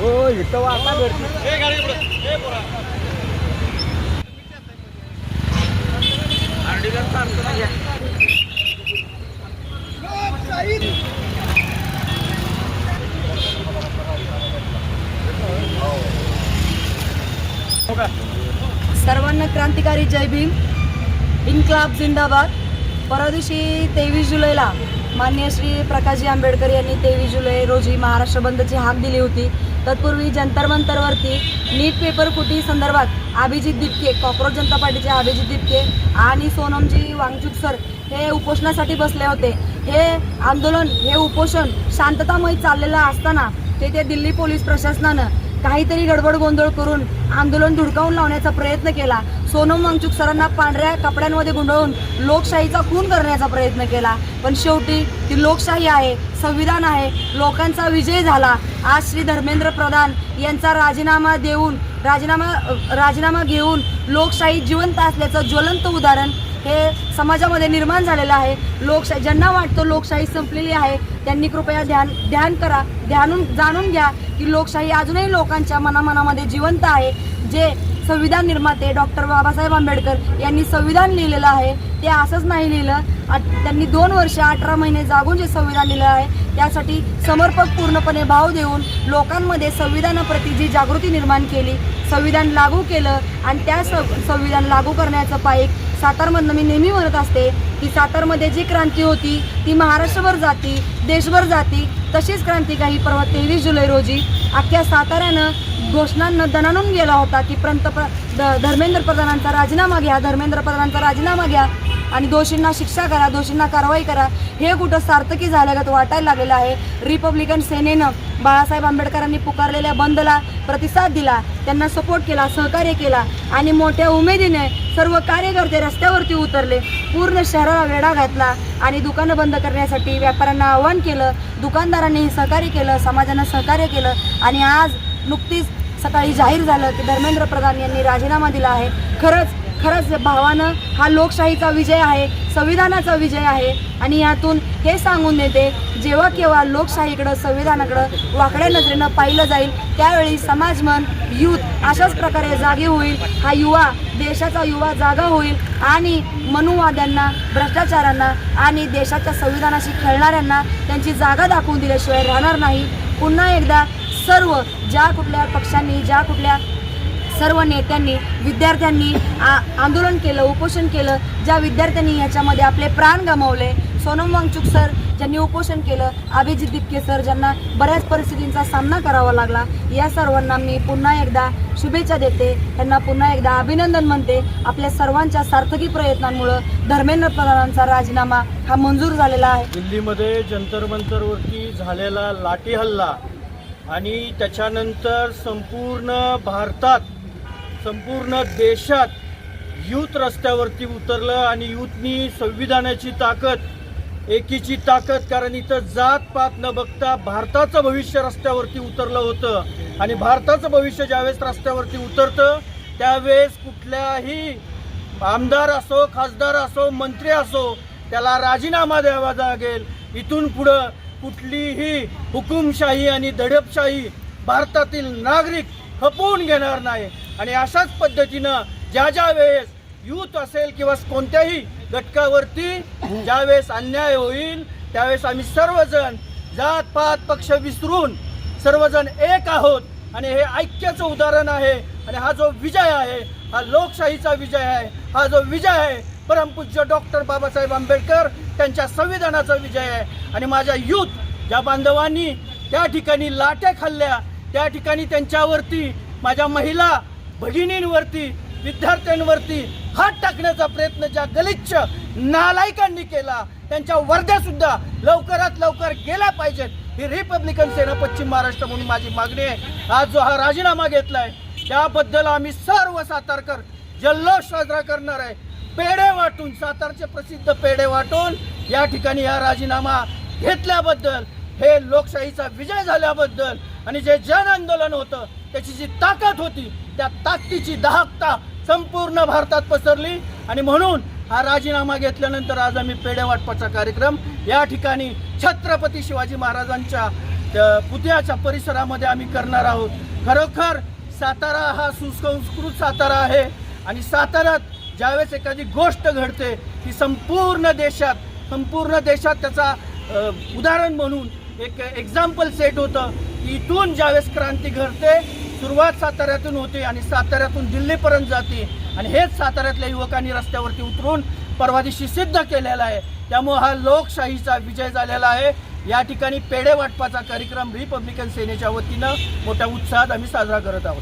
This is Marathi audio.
इथं वाटा गर्दी. सर्वांना क्रांतिकारी जय भीम. इन्क्लाब जिंदाबाद. परवा दिवशी 23 जुलैला माननीय श्री प्रकाशजी आंबेडकर यांनी 23 जुलै रोजी महाराष्ट्र बंदची हाक दिली होती. तत्पूर्वी जंतर मंतरवरती नीट पेपर फुटी संदर्भात अभिजित दिपके, कॉक्रोच जनता पार्टीचे अभिजित दिपके आणि सोनमजी वांगचुक सर हे उपोषणासाठी बसले होते. हे आंदोलन, हे उपोषण शांततामय चाललेलं असताना तेथे दिल्ली पोलीस प्रशासनानं काहीतरी गडबड गोंधळ करून आंदोलन धुडकावून लावण्याचा प्रयत्न केला. सोनम वांगचुक सरांना पांढऱ्या कपड्यांमध्ये गुंडाळून लोकशाहीचा खून करण्याचा प्रयत्न केला. पण शेवटी ती लोकशाही आहे, संविधान आहे, लोकांचा विजय झाला. आज श्री धर्मेंद्र प्रधान यांचा राजीनामा घेऊन लोकशाही जिवंत असल्याचं ज्वलंत उदाहरण हे समाजामध्ये निर्माण झालेलं आहे. लोकशाही ज्यांना वाटतं लोकशाही संपलेली आहे त्यांनी कृपया ध्यान करा, जाणून घ्या की लोकशाही अजूनही लोकांच्या मनामध्ये जिवंत आहे. जे संविधान निर्माते डॉक्टर बाबासाहेब आंबेडकर यांनी संविधान लिहिलेलं आहे ते असंच नाही लिहिलं. त्यांनी 2 वर्ष 18 महिने जागून जे संविधान लिहिलं आहे त्यासाठी समर्पक पूर्णपणे भाव देऊन लोकांमध्ये संविधानाप्रती जी जागृती निर्माण केली, संविधान लागू केलं आणि त्या संविधान लागू करण्याचं पाईक सातारमधनं मी नेहमी म्हणत असते की सातारमध्ये जी क्रांती होती ती महाराष्ट्रभर जाती, देशभर जाती. तशीच क्रांती काही परवा 23 जुलै रोजी अख्ख्या साताऱ्यानं घोषणांना दणाणून गेला होता की धर्मेंद्र प्रधानांचा राजीनामा घ्या आणि दोषींना शिक्षा करा, दोषींना कारवाई करा. हे कुठं सार्थकी झाल्यागत वाटायला लागलेलं आहे. रिपब्लिकन सेनेनं बाळासाहेब आंबेडकरांनी पुकारलेल्या बंदला प्रतिसाद दिला, त्यांना सपोर्ट केला, सहकार्य केला आणि मोठ्या उमेदीने सर्व कार्यकर्ते रस्त्यावरती उतरले. पूर्ण शहराला वेढा घातला आणि दुकानं बंद करण्यासाठी व्यापाऱ्यांना आवाहन केलं. दुकानदारांनीही सहकार्य केलं, समाजानं सहकार्य केलं आणि आज नुकतीच सकाळी जाहीर झालं की धर्मेंद्र प्रधान यांनी राजीनामा दिला आहे. खरंच भावानं हा लोकशाहीचा विजय आहे, संविधानाचा विजय आहे. आणि यातून हे सांगून देते जेव्हा केव्हा लोकशाहीकडं, संविधानाकडं वाकड्या नजरेनं पाहिलं जाईल त्यावेळी समाजमन, यूथ अशाच प्रकारे जागे होईल. हा युवा, देशाचा युवा जागा होईल आणि मनुवाद्यांना, भ्रष्टाचारांना आणि देशाच्या संविधानाशी खेळणाऱ्यांना त्यांची जागा दाखवून दिल्याशिवाय राहणार नाही. पुन्हा एकदा सर्व ज्या कुठल्या पक्षांनी, ज्या कुठल्या सर्व नेत्यांनी, विद्यार्थ्यांनी आंदोलन केलं, उपोषण केलं, ज्या विद्यार्थ्यांनी याच्यामध्ये आपले प्राण गमावले, सोनम वांगचुक सर ज्यांनी उपोषण केलं, अभिजित दिपके सर ज्यांना बऱ्याच परिस्थितींचा सामना करावा लागला, या सर्वांना मी पुन्हा एकदा शुभेच्छा देते. त्यांना पुन्हा एकदा अभिनंदन म्हणते. आपल्या सर्वांच्या सार्थकी प्रयत्नांमुळं धर्मेंद्र प्रधानांचा राजीनामा हा मंजूर झालेला आहे. दिल्लीमध्ये जंतर मंतरवरती झालेला लाठी हल्ला आणि त्याच्यानंतर संपूर्ण भारतात, संपूर्ण देशात यूथ रस्त्यावरती उतरलं आणि यूथनी संविधानाची ताकद, एकीची ताकद, कारण इथं जात पात न बघता भारताचं भविष्य रस्त्यावरती उतरलं होतं. आणि भारताचं भविष्य ज्यावेळेस रस्त्यावरती उतरतं त्यावेळेस कुठल्याही आमदार असो, खासदार असो, मंत्री असो त्याला राजीनामा द्यावा लागेल. इथून पुढं कुठलीही हुकुमशाही आणि दडपशाही भारतातील नागरिक खपवून घेणार नाही. आणि अशाच पद्धतीनं ज्या वेळेस यूथ असेल किंवा कोणत्याही घटकावरती ज्यावेळेस अन्याय होईल त्यावेळेस आम्ही सर्वजण जात पात पक्ष विसरून सर्वजण एक आहोत. आणि हे ऐक्याचं उदाहरण आहे. आणि हा जो विजय आहे हा लोकशाहीचा विजय आहे. हा जो विजय आहे परमपूज्य डॉक्टर बाबासाहेब आंबेडकर त्यांच्या संविधानाचा विजय आहे. आणि माझ्या यूथ ज्या बांधवांनी त्या ठिकाणी लाट्या खाल्ल्या, त्या ठिकाणी त्यांच्यावरती, माझ्या महिला भगिनींवरती, विद्यार्थ्यांवरती हात टाकण्याचा प्रयत्न ज्या गलिच्छ नालायकांनी केला त्यांच्या वर्ध्या सुद्धा लवकरात लवकर गेल्या पाहिजेत. ही रिपब्लिकन सेना पश्चिम महाराष्ट्र म्हणून माझी मागणी आहे. आज जो हा राजीनामा घेतलाय त्याबद्दल आम्ही सर्व सातारकर जल्लोष साजरा करणार आहे. पेढे वाटून, सातारचे प्रसिद्ध पेढे वाटून या ठिकाणी हा राजीनामा घेतल्याबद्दल, हे लोकशाहीचा विजय झाल्याबद्दल आणि जे जन आंदोलन होतं त्याची जी ताकद होती त्या ताकदीची दाहकता संपूर्ण भारतात पसरली. आणि म्हणून हा राजीनामा घेतल्यानंतर आज आम्ही पेढे वाटपाचा कार्यक्रम या ठिकाणी छत्रपती शिवाजी महाराजांच्या पुतळ्याच्या परिसरामध्ये आम्ही करणार आहोत. खरोखर सातारा हा सुसंस्कृत सातारा आहे आणि साताऱ्यात ज्यावेळेस एखादी गोष्ट घडते ती संपूर्ण देशात त्याचा उदाहरण म्हणून एक एक्झाम्पल सेट होतं. इथून ज्यावेळेस क्रांती घडते सुरुवात साताऱ्यातून होते आणि साताऱ्यातून दिल्लीपर्यंत जाते आणि हेच साताऱ्यातल्या युवकांनी रस्त्यावरती उतरून परवा दिवशी सिद्ध केलेला आहे. त्यामुळे हा लोकशाहीचा विजय झालेला आहे. या ठिकाणी पेढे वाटपाचा कार्यक्रम रिपब्लिकन सेनेच्या वतीनं मोठ्या उत्साहात आम्ही साजरा करत आहोत.